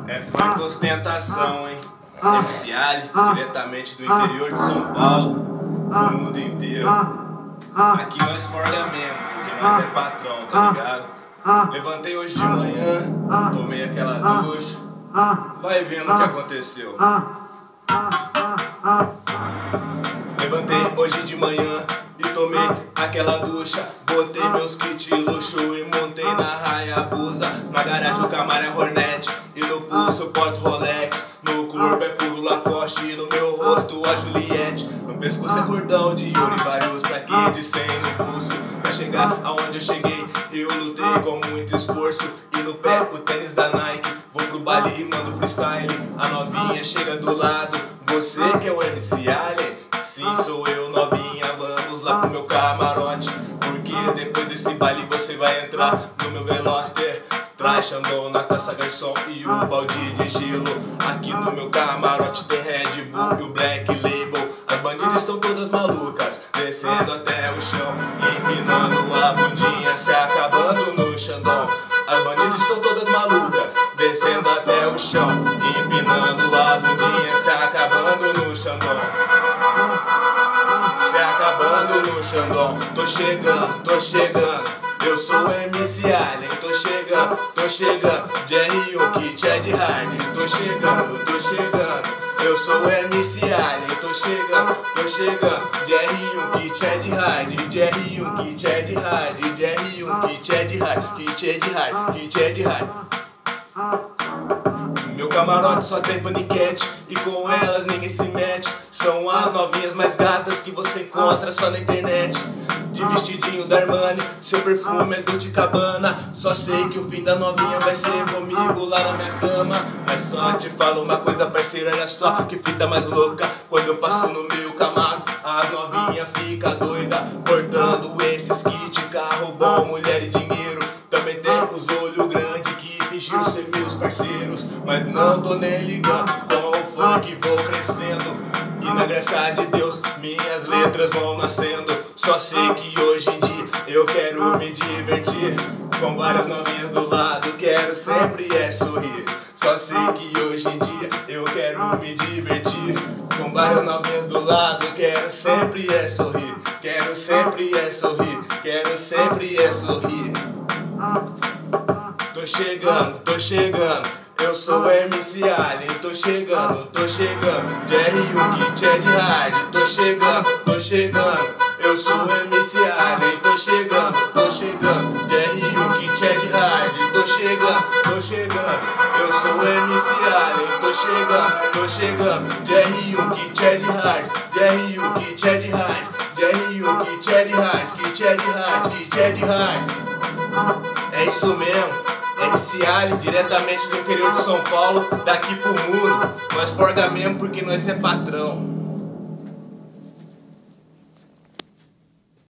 É funk ostentação, hein? MC Ali, diretamente do interior de São Paulo, do mundo inteiro. Aqui nós forga mesmo, porque nós é patrão, tá ligado? Levantei hoje de manhã, tomei aquela ducha, vai vendo o que aconteceu. Levantei hoje de manhã e tomei aquela ducha, botei meus kits luxo e montei na Hayabusa. Na garagem o Camaro é Hornet e no pulso eu porto Rolex. No corpo é puro Lacoste e no meu rosto a Juliette. No pescoço é cordão de ouro e vários plaquês de 100 no pulso. Pra chegar aonde eu cheguei eu lutei com muito esforço. E no pé o tênis da Nike, vou pro baile e mando freestyle. A novinha chega do lado, você que é o MC Alien? Sim, sou eu novinha, vamos lá pro meu camarote. Porque depois desse baile você vai entrar no meu Veloster. Traz Xandão na taça garçom e o balde de gelo. Aqui no meu camarote tem Red Bull e o Black Label. As bandidas estão todas malucas, descendo até o chão, empinando a bundinha, se acabando no Xandão. As bandidas estão todas malucas, descendo até o chão, empinando a bundinha, se acabando no Xandão. Se acabando no Xandão. Tô chegando, eu sou o MC Alien. Tô chegando, Jerry o Kit é de hard. Tô chegando, eu sou o MC Alien. Tô chegando, Jerry o Kit é de hard. Jerry o Kit é de hard. Jerry o Kit é de hard. Kit é de hard, kit é de hard. Meu camarote só tem paniquete e com elas ninguém se mete. São as novinhas mais gatas que você encontra só na internet. De vestidinho da Armani, seu perfume é Dolce & Gabbana. Só sei que o fim da novinha vai ser comigo lá na minha cama. Mas só te falo uma coisa, parceiro, olha só que fita mais louca. Quando eu passo no meu Camaro, a novinha fica doida, portando esses kits, carro bom, mulher e dinheiro. Também tem os olhos grandes que fingiram ser meus parceiros, mas não tô nem ligando, com o funk vou crescendo. E na graça de Deus minhas letras vão nascendo. Só sei que hoje em dia eu quero me divertir, com várias novinhas do lado, quero sempre é sorrir. Só sei que hoje em dia eu quero me divertir, com várias novinhas do lado, quero sempre é sorrir. Quero sempre é sorrir, quero sempre é sorrir. Tô chegando, eu sou o MC Alien. Tô chegando, Jerry o Kit é de hard. Tô chegando, eu sou o MC Alien. Tô chegando, Jerry o Kit é de hard. Tô chegando, eu sou o MC Alien. Tô chegando, Jerry o Kit é de hard. Jerry o Kit é de hard. Jerry o Kit é de hard. Kit é de hard, kit é de hard. É isso mesmo, MC Ali, diretamente do interior de São Paulo, daqui pro mundo. Nós forga mesmo porque nós é patrão.